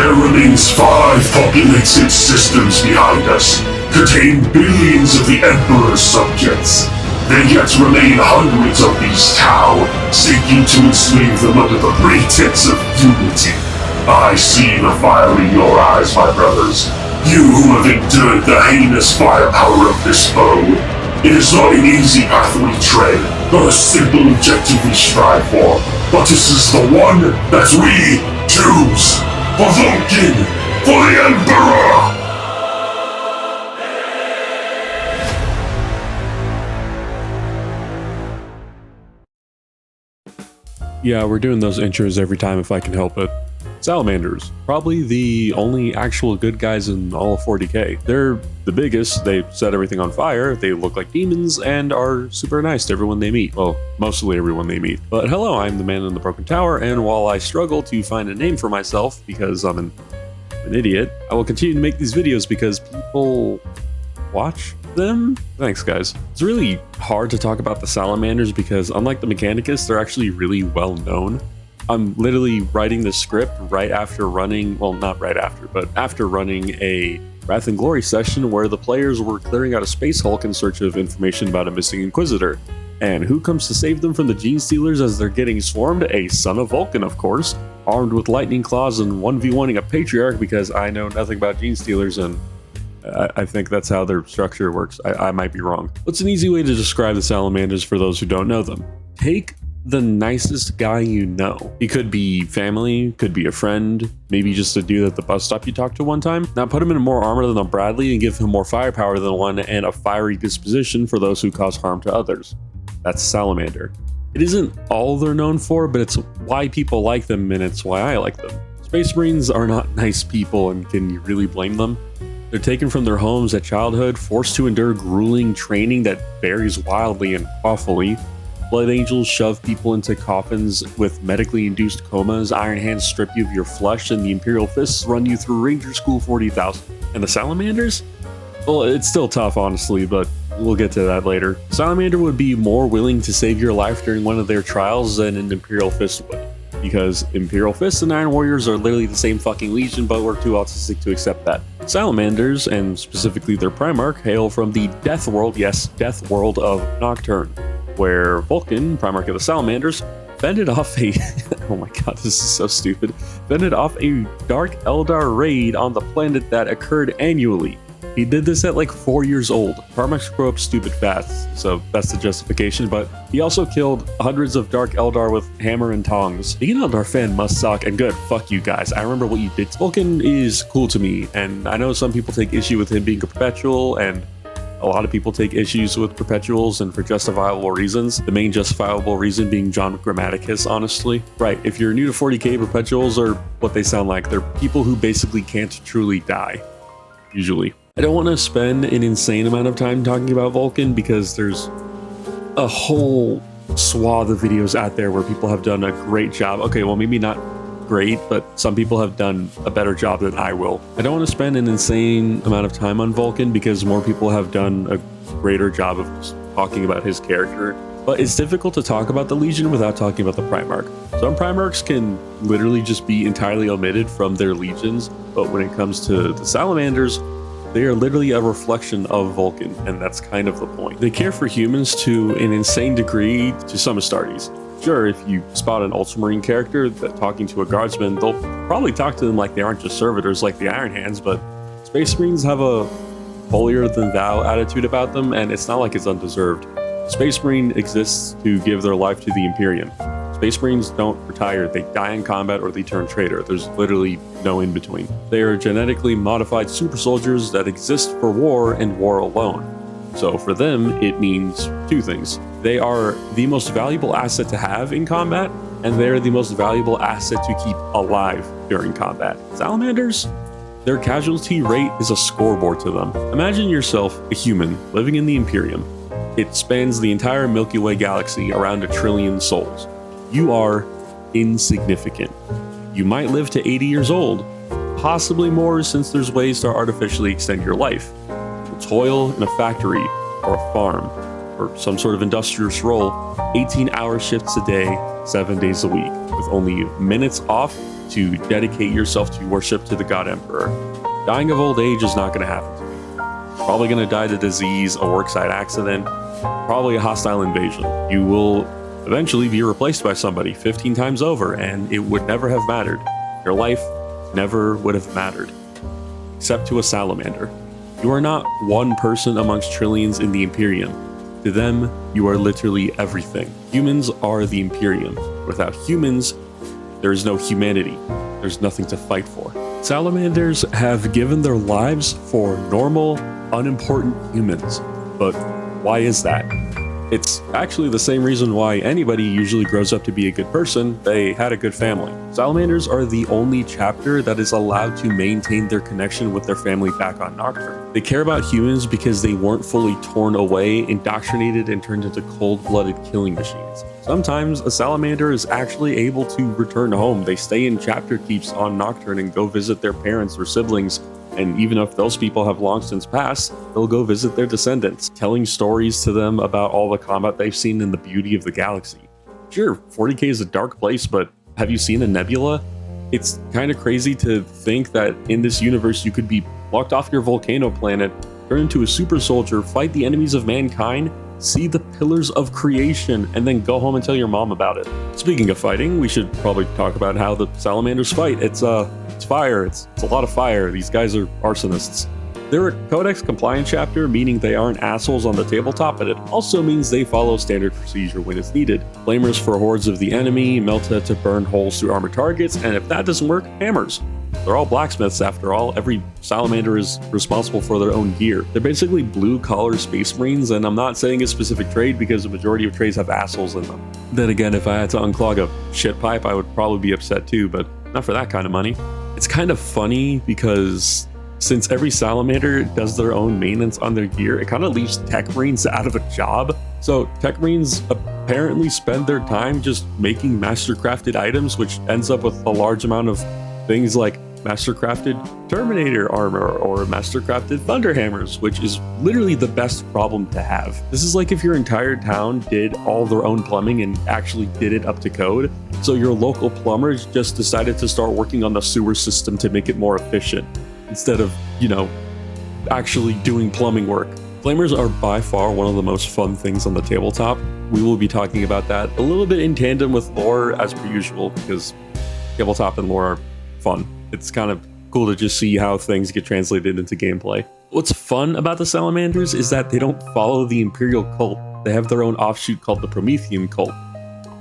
There remains 5 populated systems behind us, contain billions of the Emperor's subjects. There yet remain hundreds of these Tau, seeking to enslave them under the pretense of unity. I see the fire in your eyes, my brothers. You who have endured the heinous firepower of this foe. It is not an easy path we tread, not a simple objective we strive for, but this is the one that we choose. For Vulcan! For the Emperor! Yeah, we're doing those intros every time if I can help it. Salamanders, probably the only actual good guys in all of 40k. They're the biggest, they set everything on fire, they look like demons, and are super nice to everyone they meet. Well, mostly everyone they meet. But hello, I'm the man in the broken tower, and while I struggle to find a name for myself because I'm an idiot, I will continue to make these videos because people watch them? Thanks, guys. It's really hard to talk about the Salamanders because unlike the Mechanicus, they're actually really well known. I'm literally writing the script right after running, well, not right after, but after running a Wrath and Glory session where the players were clearing out a space hulk in search of information about a missing Inquisitor. And who comes to save them from the Gene Stealers as they're getting swarmed? A son of Vulcan, of course, armed with lightning claws and 1v1ing a Patriarch because I know nothing about Gene Stealers and I think that's how their structure works. I might be wrong. What's an easy way to describe the Salamanders for those who don't know them? Take the nicest guy you know. He could be family, could be a friend, maybe just a dude at the bus stop you talked to one time. Now put him in more armor than a Bradley and give him more firepower than one and a fiery disposition for those who cause harm to others. That's Salamander. It isn't all they're known for, but it's why people like them and it's why I like them. Space Marines are not nice people, and can you really blame them? They're taken from their homes at childhood, forced to endure grueling training that varies wildly and awfully. Blood Angels shove people into coffins with medically induced comas, Iron Hands strip you of your flesh, and the Imperial Fists run you through Ranger School 40,000. And the Salamanders? Well, it's still tough, honestly, but we'll get to that later. Salamander would be more willing to save your life during one of their trials than an Imperial Fist would. Because Imperial Fists and Iron Warriors are literally the same fucking legion, but we're too autistic to accept that. Salamanders, and specifically their Primarch, hail from the Death World, yes, Death World of Nocturne, where Vulcan, Primarch of the Salamanders, fended off a oh my god, this is so stupid, fended off a Dark Eldar raid on the planet that occurred annually. He did this at like 4 years old. Primarchs grow up stupid fast, so that's the justification, but he also killed hundreds of Dark Eldar with hammer and tongs. Being an Eldar fan must suck, and good, fuck you guys. I remember what you did. Vulcan is cool to me, and I know some people take issue with him being a perpetual, and a lot of people take issues with perpetuals and for justifiable reasons. The main justifiable reason being John Grammaticus, honestly. Right, if you're new to 40k, perpetuals are what they sound like. They're people who basically can't truly die, usually. I don't want to spend an insane amount of time talking about Vulcan because there's a whole swath of videos out there where people have done a great job. Okay, well, maybe not great, but some people have done a better job than I will. I don't want to spend an insane amount of time on Vulcan because more people have done a greater job of just talking about his character. But it's difficult to talk about the Legion without talking about the Primarch. Some Primarchs can literally just be entirely omitted from their legions, but when it comes to the Salamanders, they are literally a reflection of Vulcan, and that's kind of the point. They care for humans to an insane degree to some Astartes. Sure, if you spot an Ultramarine character that talking to a guardsman, they'll probably talk to them like they aren't just servitors like the Iron Hands, but Space Marines have a holier-than-thou attitude about them, and it's not like it's undeserved. Space Marine exists to give their life to the Imperium. Space Marines don't retire, they die in combat or they turn traitor. There's literally no in between. They are genetically modified super soldiers that exist for war and war alone. So for them, it means two things. They are the most valuable asset to have in combat, and they're the most valuable asset to keep alive during combat. Salamanders? Their casualty rate is a scoreboard to them. Imagine yourself a human living in the Imperium. It spans the entire Milky Way galaxy around 1 trillion souls. You are insignificant. You might live to 80 years old, possibly more since there's ways to artificially extend your life. You'll toil in a factory or a farm or some sort of industrious role, 18-hour shifts a day, 7 days a week, with only minutes off to dedicate yourself to worship to the God Emperor. Dying of old age is not going to happen to you. Probably going to die to disease, a worksite accident, probably a hostile invasion. You will eventually be replaced by somebody 15 times over, and it would never have mattered. Your life never would have mattered, except to a salamander. You are not one person amongst trillions in the Imperium. To them, you are literally everything. Humans are the Imperium. Without humans, there is no humanity. There's nothing to fight for. Salamanders have given their lives for normal, unimportant humans. But why is that? It's actually the same reason why anybody usually grows up to be a good person. They had a good family. Salamanders are the only chapter that is allowed to maintain their connection with their family back on Nocturne. They care about humans because they weren't fully torn away, indoctrinated, and turned into cold-blooded killing machines. Sometimes a salamander is actually able to return home. They stay in chapter keeps on Nocturne and go visit their parents or siblings. And even if those people have long since passed, they'll go visit their descendants, telling stories to them about all the combat they've seen and the beauty of the galaxy. Sure, 40k is a dark place, but have you seen a nebula? It's kind of crazy to think that in this universe you could be locked off your volcano planet, turn into a super soldier, fight the enemies of mankind, see the pillars of creation, and then go home and tell your mom about it. Speaking of fighting, we should probably talk about how the salamanders fight. It's fire. It's a lot of fire. These guys are arsonists. They're a codex compliant chapter, meaning they aren't assholes on the tabletop, but it also means they follow standard procedure when it's needed. Flamers for hordes of the enemy, melta to burn holes through armor targets, and if that doesn't work, hammers. They're all blacksmiths after all. Every salamander is responsible for their own gear. They're basically blue-collar space marines, and I'm not saying a specific trade because the majority of trades have assholes in them. Then again, if I had to unclog a shit pipe, I would probably be upset too, but not for that kind of money. It's kind of funny because since every salamander does their own maintenance on their gear, it kind of leaves tech marines out of a job. So tech marines apparently spend their time just making master-crafted items, which ends up with a large amount of things like master-crafted Terminator armor or master-crafted Thunder Hammers, which is literally the best problem to have. This is like if your entire town did all their own plumbing and actually did it up to code. So your local plumbers just decided to start working on the sewer system to make it more efficient instead of, actually doing plumbing work. Flamers are by far one of the most fun things on the tabletop. We will be talking about that a little bit in tandem with lore as per usual because tabletop and lore are fun. It's kind of cool to just see how things get translated into gameplay. What's fun about the Salamanders is that they don't follow the Imperial cult. They have their own offshoot called the Promethean cult.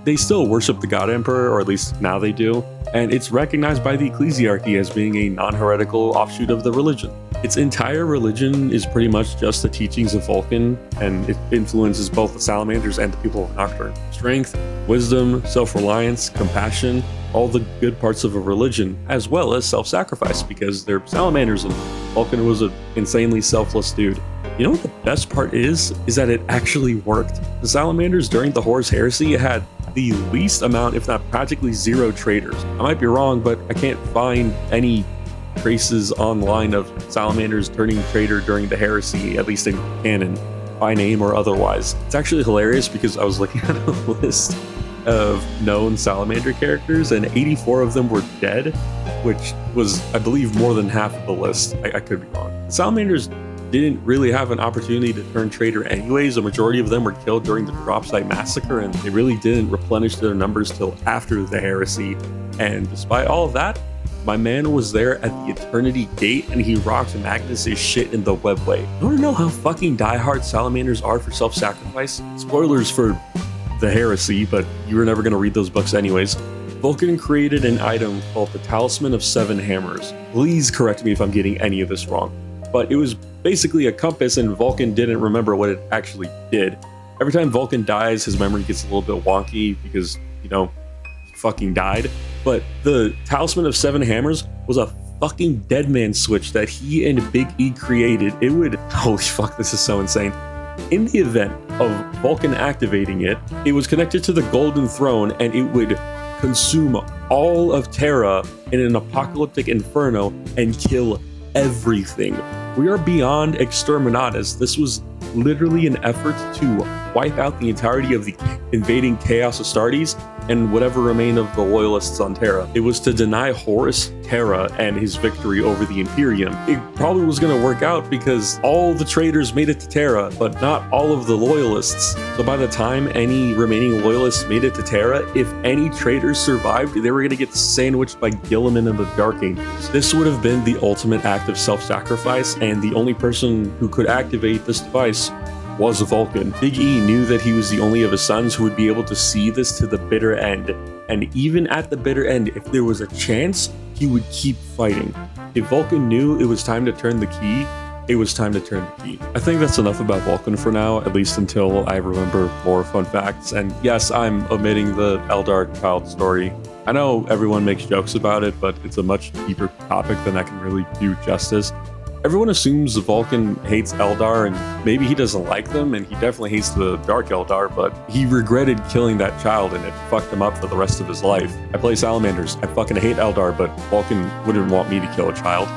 They still worship the God Emperor, or at least now they do, and it's recognized by the ecclesiarchy as being a non-heretical offshoot of the religion. Its entire religion is pretty much just the teachings of Vulcan, and it influences both the Salamanders and the people of Nocturne. Strength, wisdom, self-reliance, compassion, all the good parts of a religion, as well as self-sacrifice, because they're Salamanders and Vulcan was an insanely selfless dude. You know what the best part is that it actually worked. The Salamanders during the Horus Heresy had the least amount, if not practically zero, traitors. I might be wrong, but I can't find any traces online of Salamanders turning traitor during the Heresy, at least in canon, by name or otherwise. It's actually hilarious because I was looking at a list of known Salamander characters and 84 of them were dead, which was, I believe, more than half of the list. I could be wrong. The Salamanders didn't really have an opportunity to turn traitor anyways. A majority of them were killed during the drop site massacre, and they really didn't replenish their numbers till after the Heresy. And despite all of that, my man was there at the Eternity Gate, and he rocked Magnus's shit in the webway. You wanna know how fucking diehard Salamanders are for self-sacrifice? Spoilers for the Heresy, but you were never gonna read those books anyways. Vulcan created an item called the Talisman of Seven Hammers. Please correct me if I'm getting any of this wrong. But it was basically a compass, and Vulcan didn't remember what it actually did. Every time Vulcan dies, his memory gets a little bit wonky because, he fucking died. But the Talisman of Seven Hammers was a fucking dead man switch that he and Big E created. It would, holy fuck, this is so insane. In the event of Vulcan activating it, it was connected to the Golden Throne, and it would consume all of Terra in an apocalyptic inferno and kill everything. We are beyond exterminatus. This was literally an effort to wipe out the entirety of the invading Chaos Astartes, and whatever remained of the loyalists on Terra. It was to deny Horus Terra and his victory over the Imperium. It probably was going to work out because all the traitors made it to Terra, but not all of the loyalists. So by the time any remaining loyalists made it to Terra, if any traitors survived, they were going to get sandwiched by Gilliman and the Dark Angels. This would have been the ultimate act of self-sacrifice, and the only person who could activate this device was Vulcan. Big E knew that he was the only of his sons who would be able to see this to the bitter end. And even at the bitter end, if there was a chance, he would keep fighting. If Vulcan knew it was time to turn the key, it was time to turn the key. I think that's enough about Vulcan for now, at least until I remember more fun facts. And yes, I'm omitting the Eldar child story. I know everyone makes jokes about it, but it's a much deeper topic than I can really do justice. Everyone assumes Vulcan hates Eldar, and maybe he doesn't like them, and he definitely hates the Dark Eldar, but he regretted killing that child, and it fucked him up for the rest of his life. I play Salamanders. I fucking hate Eldar, but Vulcan wouldn't want me to kill a child.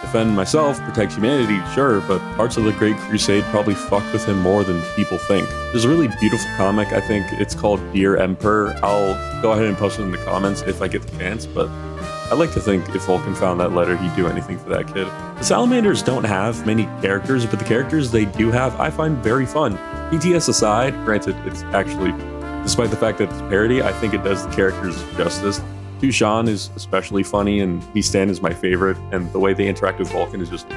Defend myself, protect humanity, sure, but parts of the Great Crusade probably fucked with him more than people think. There's a really beautiful comic, I think it's called Dear Emperor. I'll go ahead and post it in the comments if I get the chance, but I'd like to think if Vulcan found that letter, he'd do anything for that kid. The Salamanders don't have many characters, but the characters they do have, I find very fun. PTS aside, granted, it's actually, despite the fact that it's parody, I think it does the characters justice. Tushan is especially funny, and Heestan is my favorite, and the way they interact with Vulcan is just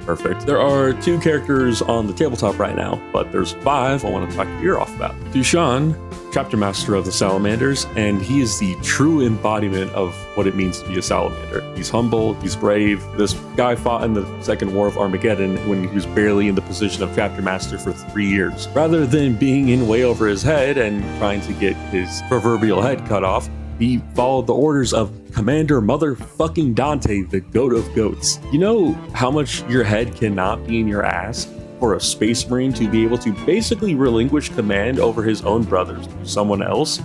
perfect. There are 2 characters on the tabletop right now, but there's 5 I want to talk your ear off about. Tushan, chapter master of the Salamanders, and he is the true embodiment of what it means to be a Salamander. He's humble, he's brave. This guy fought in the Second War of Armageddon when he was barely in the position of chapter master for 3 years. Rather than being in way over his head and trying to get his proverbial head cut off, he followed the orders of Commander motherfucking Dante, the goat of goats. You know how much your head cannot be in your ass for a space marine to be able to basically relinquish command over his own brothers to someone else?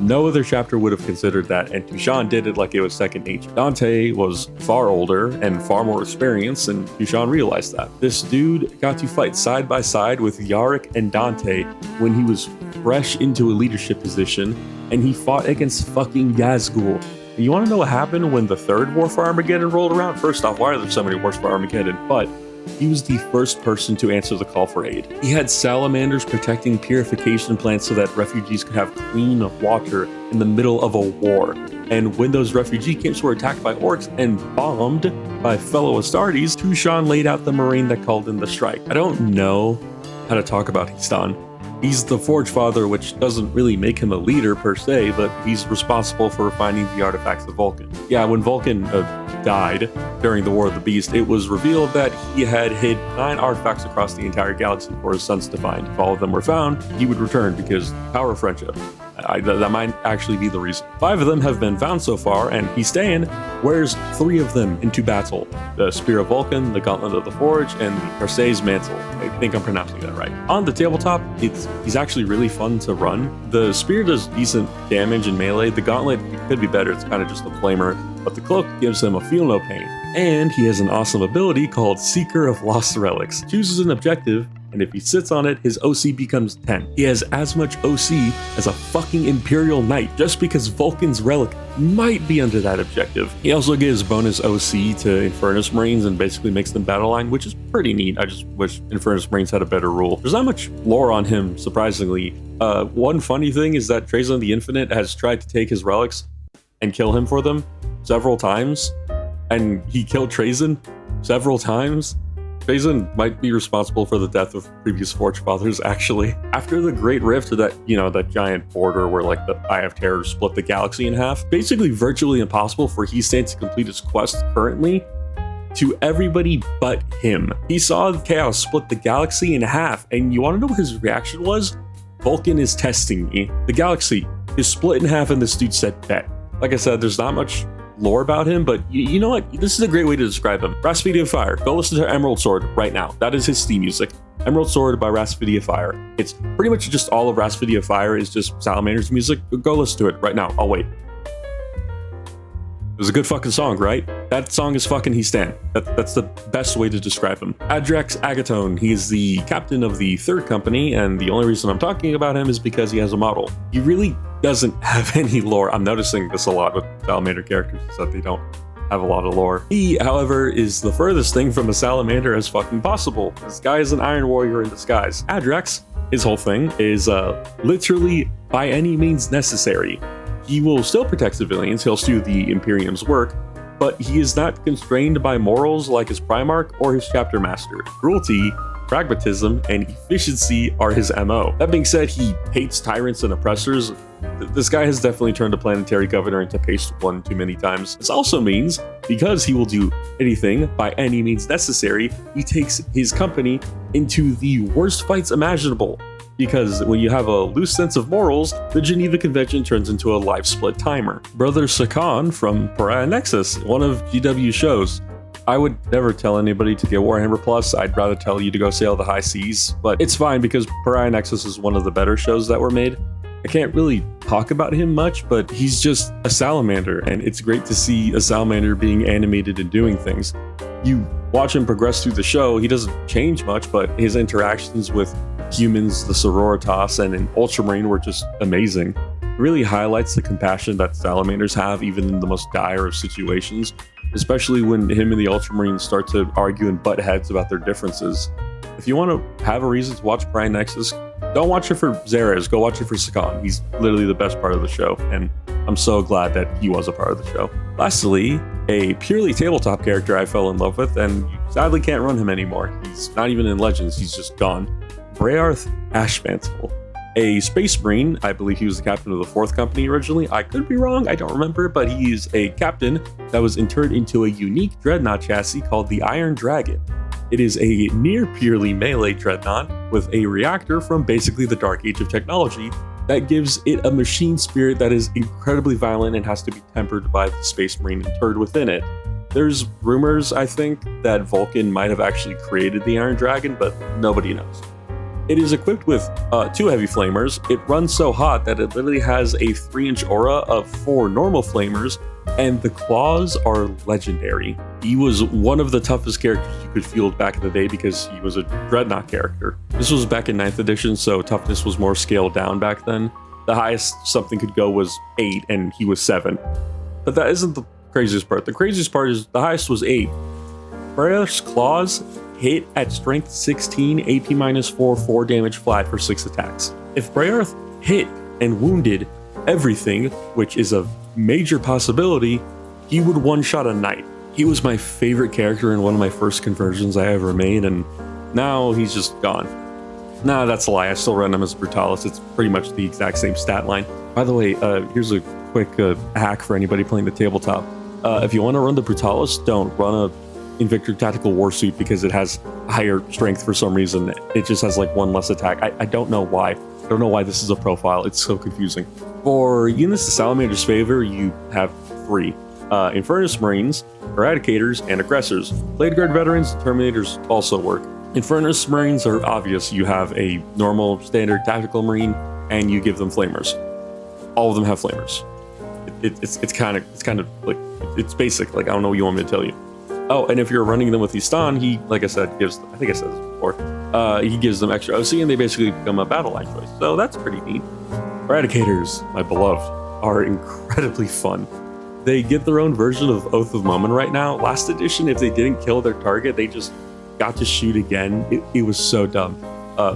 No other chapter would have considered that, and Tushan did it like it was second nature. Dante was far older and far more experienced, and Tushan realized that. This dude got to fight side by side with Yarick and Dante when he was fresh into a leadership position, and he fought against fucking Yazgul. And you want to know what happened when the third War for Armageddon rolled around? First off, why are there so many wars for Armageddon? But he was the first person to answer the call for aid. He had salamanders protecting purification plants so that refugees could have clean water in the middle of a war. And when those refugee camps were attacked by orcs and bombed by fellow Astartes, Tushan laid out the marine that called in the strike. I don't know how to talk about Heestan. He's the Forge Father, which doesn't really make him a leader per se, but he's responsible for finding the artifacts of Vulcan. Yeah, when Vulcan died during the War of the Beast, it was revealed that he had hid 9 artifacts across the entire galaxy for his sons to find. If all of them were found, he would return because power of friendship. That might actually be the reason. 5 of them have been found so far, and Heestan wears 3 of them into battle. The Spear of Vulcan, the Gauntlet of the Forge, and the Persei's Mantle. I think I'm pronouncing that right. On the tabletop, he's actually really fun to run. The Spear does decent damage in melee. The Gauntlet could be better, it's kind of just a flamer, but the Cloak gives him a feel no pain. And he has an awesome ability called Seeker of Lost Relics. Chooses an objective, and if he sits on it, his OC becomes 10. He has as much OC as a fucking Imperial Knight, just because Vulcan's Relic might be under that objective. He also gives bonus OC to Infernus Marines and basically makes them battle line, which is pretty neat. I just wish Infernus Marines had a better rule. There's not much lore on him, surprisingly. One funny thing is that Trazyn the Infinite has tried to take his relics and kill him for them several times, and he killed Trazyn several times. Trazyn might be responsible for the death of previous Forge Fathers, actually. After the Great Rift, that giant border where like the Eye of Terror split the galaxy in half, basically virtually impossible for Heestan to complete his quest currently to everybody but him. He saw chaos split the galaxy in half, and you want to know what his reaction was? Vulcan is testing me. The galaxy is split in half, and this dude said bet. Like I said, there's not much lore about him, but you know what? This is a great way to describe him. Rasputia Fire. Go listen to Emerald Sword right now. That is his theme music. Emerald Sword by Rasputia Fire. It's pretty much just all of Rasputia Fire is just Salamander's music. Go listen to it right now. I'll wait. It was a good fucking song, right? That song is fucking He Stan. That's the best way to describe him. Adrex Agatone, he is the captain of the third company, and the only reason I'm talking about him is because he has a model. He really doesn't have any lore. I'm noticing this a lot with Salamander characters, is that they don't have a lot of lore. He, however, is the furthest thing from a salamander as fucking possible. This guy is an Iron Warrior in disguise. Adrex, his whole thing is literally by any means necessary. He will still protect civilians, he'll do the Imperium's work, but he is not constrained by morals like his Primarch or his Chapter Master. Cruelty, pragmatism, and efficiency are his MO. That being said, he hates tyrants and oppressors. This guy has definitely turned a planetary governor into paste one too many times. This also means, because he will do anything by any means necessary, he takes his company into the worst fights imaginable. Because when you have a loose sense of morals, the Geneva Convention turns into a life split timer. Brother Sakan from Pariah Nexus, one of GW's shows. I would never tell anybody to get Warhammer Plus. I'd rather tell you to go sail the high seas, but it's fine because Pariah Nexus is one of the better shows that were made. I can't really talk about him much, but he's just a salamander, and it's great to see a salamander being animated and doing things. You watch him progress through the show, he doesn't change much, but his interactions with humans, the Sororitas, and an Ultramarine were just amazing. It really highlights the compassion that salamanders have even in the most dire of situations, especially when him and the Ultramarines start to argue and butt heads about their differences. If you want to have a reason to watch Pariah Nexus, don't watch it for Xerez, go watch it for Sakan. He's literally the best part of the show, and I'm so glad that he was a part of the show. Lastly, a purely tabletop character I fell in love with, and you sadly can't run him anymore. He's not even in Legends, he's just gone. Brearth Ashmantle, a Space Marine. I believe he was the captain of the 4th Company originally. I could be wrong, I don't remember, but he is a captain that was interred into a unique dreadnought chassis called the Iron Dragon. It is a near purely melee dreadnought with a reactor from basically the Dark Age of technology that gives it a machine spirit that is incredibly violent and has to be tempered by the Space Marine interred within it. There's rumors, I think, that Vulcan might have actually created the Iron Dragon, but nobody knows. It is equipped with 2 heavy flamers. It runs so hot that it literally has a 3-inch aura of 4 normal flamers, and the claws are legendary. He was one of the toughest characters you could field back in the day because he was a dreadnought character. This was back in 9th edition, so toughness was more scaled down back then. The highest something could go was 8, and he was 7. But that isn't the craziest part. The craziest part is the highest was 8. Brearth's claws hit at strength 16, AP-4, 4 damage flat for 6 attacks. If Brearth hit and wounded everything, which is a major possibility, he would one-shot a knight. He was my favorite character in one of my first conversions I ever made, and now he's just gone. Nah, that's a lie. I still run him as Brutalis. It's pretty much the exact same stat line. By the way, here's a quick hack for anybody playing the tabletop. If you want to run the Brutalis, don't run a Invictor Tactical Warsuit because it has higher strength for some reason. It just has like 1 less attack. I don't know why. I don't know why this is a profile. It's so confusing. For units to Salamander's favor, you have 3. Infernus Marines, Eradicators, and Aggressors. Blade Guard Veterans and Terminators also work. Infernus Marines are obvious. You have a normal standard tactical Marine, and you give them flamers. All of them have flamers. It's kind of like, it's basic. Like, I don't know what you want me to tell you. Oh, and if you're running them with Istan, he, like I said, gives, I think I said this before, he gives them extra OC, and they basically become a battle line choice. So that's pretty neat. Eradicators, my beloved, are incredibly fun. They get their own version of Oath of Moment right now. Last edition, if they didn't kill their target, they just got to shoot again. It was so dumb.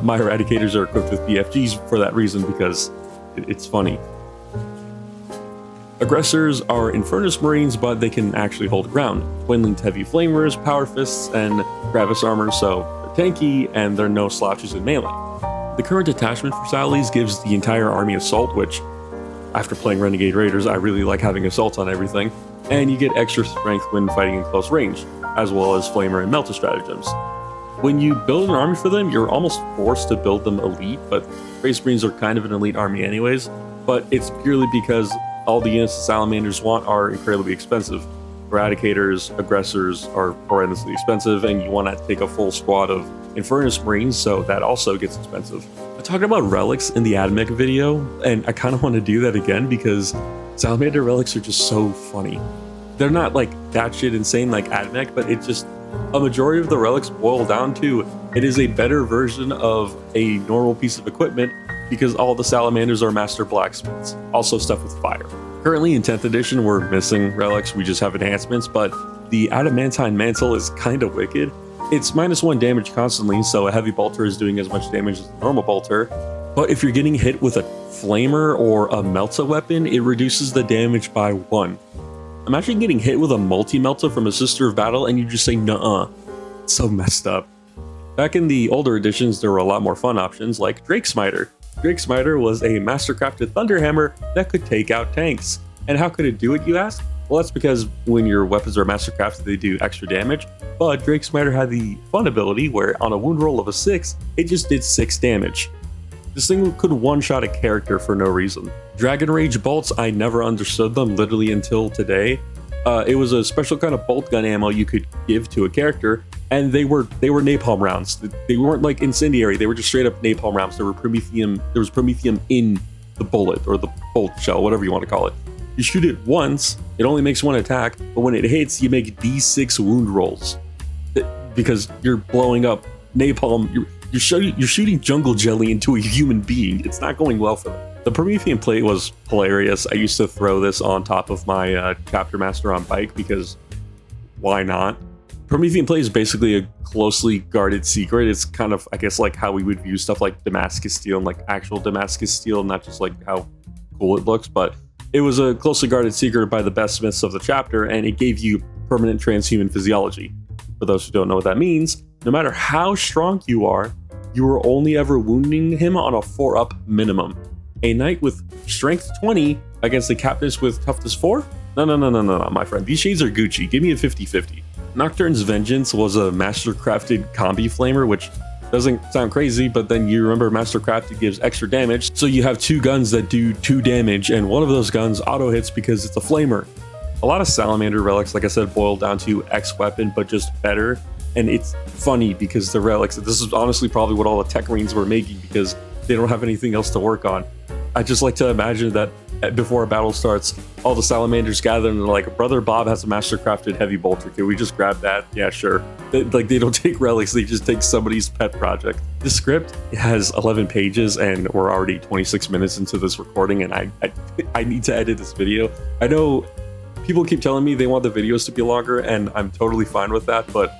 My Eradicators are equipped with BFGs for that reason, because it's funny. Aggressors are Infernus Marines, but they can actually hold ground. Twin-linked heavy flamers, power fists, and Gravis armor, so they're tanky, and there are no slouches in melee. The current attachment for Sallies gives the entire army assault, which, after playing Renegade Raiders, I really like having assault on everything, and you get extra strength when fighting in close range, as well as Flamer and Melta stratagems. When you build an army for them, you're almost forced to build them elite, but Space Marines are kind of an elite army anyways, but it's purely because all the units the Salamanders want are incredibly expensive. Eradicators, Aggressors are horrendously expensive, and you want to take a full squad of Infernus Marines, so that also gets expensive. I talked about relics in the AdMech video, and I kind of want to do that again because Salamander relics are just so funny. they're not like that shit insane like Admech, but it's just a majority of the relics boil down to it is a better version of a normal piece of equipment because all the salamanders are master blacksmiths, also stuff with fire. Currently in 10th edition, we're missing relics, we just have enhancements, but the adamantine mantle is kind of wicked. It's -1 damage constantly, so a heavy bolter is doing as much damage as a normal bolter. But if you're getting hit with a flamer or a melta weapon, it reduces the damage by 1. Imagine getting hit with a multi-melta from a Sister of Battle and you just say, nuh-uh. It's so messed up. Back in the older editions, there were a lot more fun options like Drake Smiter. Drake Smiter was a mastercrafted thunderhammer that could take out tanks. And how could it do it, you ask? Well, that's because when your weapons are mastercrafted, they do extra damage. But Drake Smiter had the fun ability where on a wound roll of a 6, it just did 6 damage. This thing could one-shot a character for no reason. Dragon Rage bolts, I never understood them literally until today. It was a special kind of bolt gun ammo you could give to a character, and they were napalm rounds. They weren't like incendiary, they were just straight up napalm rounds. There was Promethean in the bullet, or the bolt shell, whatever you want to call it. You shoot it once, it only makes 1 attack, but when it hits, you make D6 wound rolls. Because you're blowing up napalm, you're shooting jungle jelly into a human being. It's not going well for them. The Promethean plate was hilarious. I used to throw this on top of my chapter master on bike because why not? Promethean plate is basically a closely guarded secret. It's kind of, I guess, like how we would view stuff like Damascus steel and like actual Damascus steel, not just like how cool it looks, but it was a closely guarded secret by the best smiths of the chapter, and it gave you permanent transhuman physiology. For those who don't know what that means, no matter how strong you are only ever wounding him on a 4-up minimum. A knight with strength 20 against a captainess with toughness 4? No, my friend. These shades are Gucci. Give me a 50-50. Nocturne's Vengeance was a mastercrafted combi flamer, which doesn't sound crazy, but then you remember mastercrafted gives extra damage, so you have 2 guns that do 2 damage, and one of those guns auto hits because it's a flamer. A lot of salamander relics, like I said, boil down to X weapon, but just better. And it's funny because the relics, this is honestly probably what all the tech marines were making because they don't have anything else to work on. I just like to imagine that before a battle starts, all the salamanders gather and they're like, Brother Bob has a mastercrafted heavy bolter. Can we just grab that? Yeah, sure. They don't take relics, they just take somebody's pet project. The script has 11 pages and we're already 26 minutes into this recording, and I need to edit this video. I know people keep telling me they want the videos to be longer, and I'm totally fine with that, but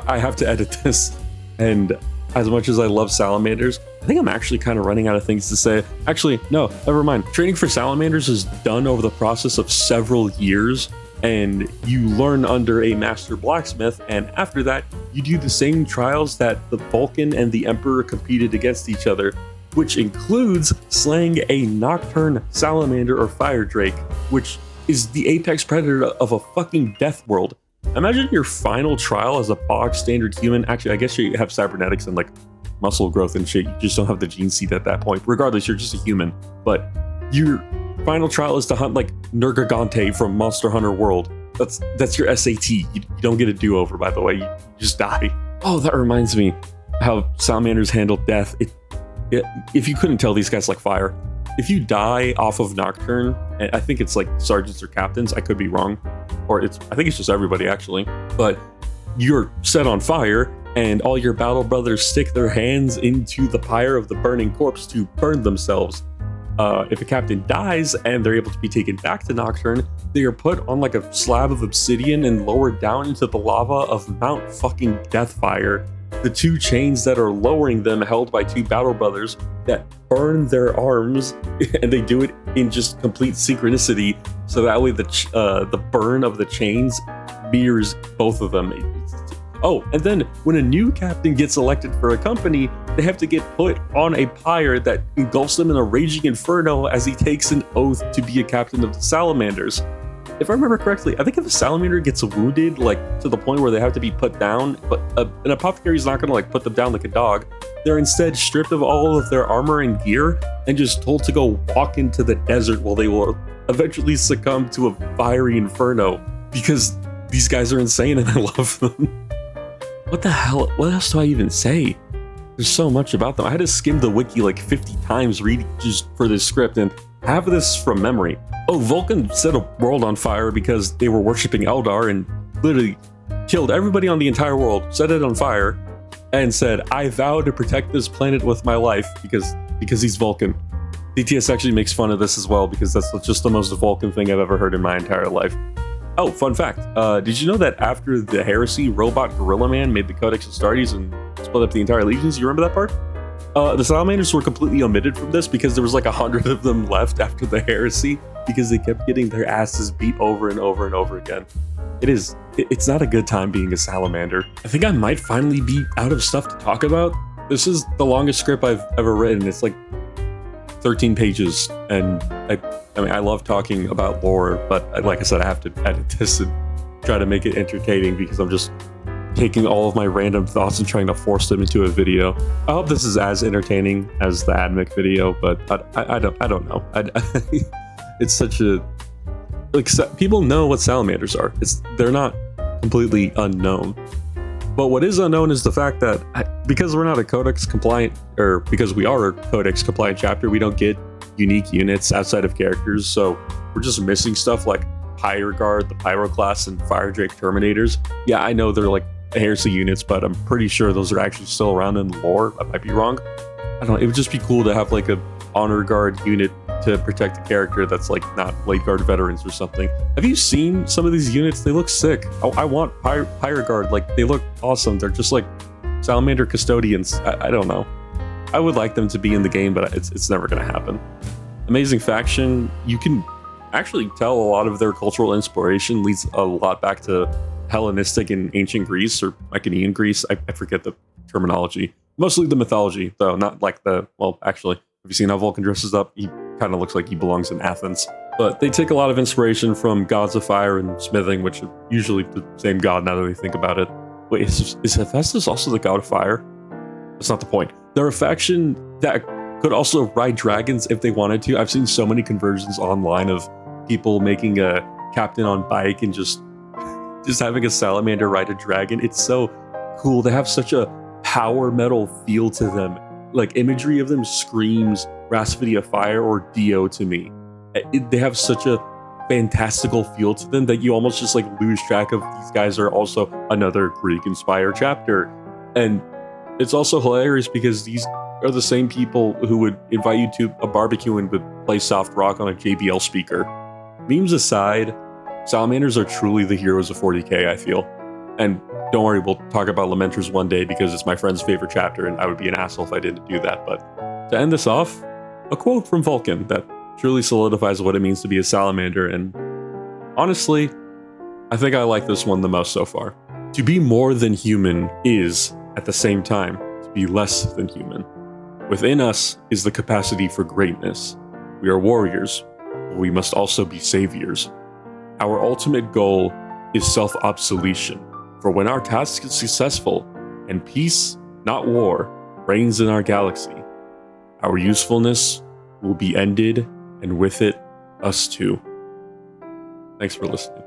I have to edit this. And as much as I love salamanders, I think I'm actually kind of running out of things to say. Actually, no, never mind. Training for salamanders is done over the process of several years, and you learn under a master blacksmith, and after that, you do the same trials that the Vulcan and the Emperor competed against each other, which includes slaying a nocturne salamander or fire drake, which is the apex predator of a fucking death world. Imagine your final trial as a bog standard human. Actually, I guess you have cybernetics and like muscle growth and shit. You just don't have the gene seed at that point. Regardless, you're just a human. But your final trial is to hunt like Nergigante from Monster Hunter World. That's your SAT. You don't get a do-over, by the way. You just die. Oh, that reminds me how salamanders handle death. If you couldn't tell, these guys like fire. If you die off of Nocturne, and I think it's like sergeants or captains, I could be wrong, or I think it's just everybody actually, but you're set on fire and all your battle brothers stick their hands into the pyre of the burning corpse to burn themselves. If a captain dies and they're able to be taken back to Nocturne, they are put on like a slab of obsidian and lowered down into the lava of Mount fucking Deathfire. The 2 chains that are lowering them held by 2 battle brothers that burn their arms, and they do it in just complete synchronicity, so that way the burn of the chains mirrors both of them. Oh, and then when a new captain gets elected for a company, they have to get put on a pyre that engulfs them in a raging inferno as he takes an oath to be a captain of the Salamanders. If I remember correctly, I think if a salamander gets wounded, like to the point where they have to be put down, but an apothecary is not going to like put them down like a dog. They're instead stripped of all of their armor and gear and just told to go walk into the desert while they will eventually succumb to a fiery inferno because these guys are insane and I love them. What the hell? What else do I even say? There's so much about them. I had to skim the wiki like 50 times reading just for this script, and have this from memory. Oh, Vulcan set a world on fire because they were worshipping Eldar and literally killed everybody on the entire world, set it on fire, and said, I vow to protect this planet with my life because he's Vulcan. DTS actually makes fun of this as well because that's just the most Vulcan thing I've ever heard in my entire life. Oh, fun fact. Did you know that after the Heresy, Robot Gorilla Man made the Codex Astartes and split up the entire legions? You remember that part? The Salamanders were completely omitted from this because there was like 100 of them left after the Heresy because they kept getting their asses beat over and over and over again. It's not a good time being a Salamander. I think I might finally be out of stuff to talk about. This is the longest script I've ever written. It's like 13 pages, and I mean, I love talking about lore, but like I said, I have to edit this and try to make it entertaining because I'm just taking all of my random thoughts and trying to force them into a video. I hope this is as entertaining as the AdMic video, but I don't know. It's such a, like, people know what salamanders are. They're not completely unknown. But what is unknown is the fact that because we're not a Codex compliant, or because we are a Codex compliant chapter, we don't get unique units outside of characters. So we're just missing stuff like Pyroguard, the Pyroclast, and Firedrake Terminators. Yeah, I know they're like Heresy units, but I'm pretty sure those are actually still around in the lore. I might be wrong. I don't know. It would just be cool to have like a Honor Guard unit to protect a character that's like not Blade Guard veterans or something. Have you seen some of these units? They look sick. I want Pyroguard. Like, they look awesome. They're just like Salamander custodians. I don't know. I would like them to be in the game, but it's never going to happen. Amazing Faction. You can actually tell a lot of their cultural inspiration leads a lot back to Hellenistic and ancient Greece, or Mycenaean Greece. I forget the terminology. Mostly the mythology, though, not like the, well, actually, have you seen how Vulcan dresses up? He kind of looks like he belongs in Athens. But they take a lot of inspiration from gods of fire and smithing, which are usually the same god now that we think about it. Wait, is Hephaestus also the god of fire? That's not the point. They're a faction that could also ride dragons if they wanted to. I've seen so many conversions online of people making a captain on bike and just having a salamander ride a dragon. It's so cool. They have such a power metal feel to them. Like, imagery of them screams Rhapsody of Fire or Dio to me. They have such a fantastical feel to them that you almost just like lose track of these guys are also another Greek-inspired chapter. And it's also hilarious because these are the same people who would invite you to a barbecue and would play soft rock on a JBL speaker. Memes aside, Salamanders are truly the heroes of 40k, I feel. And don't worry, we'll talk about Lamenters one day because it's my friend's favorite chapter and I would be an asshole if I didn't do that. But to end this off, a quote from Vulcan that truly solidifies what it means to be a salamander, and honestly, I think I like this one the most so far. To be more than human is, at the same time, to be less than human. Within us is the capacity for greatness. We are warriors, but we must also be saviors. Our ultimate goal is self-obsolescence, for when our task is successful, and peace, not war, reigns in our galaxy, our usefulness will be ended, and with it, us too. Thanks for listening.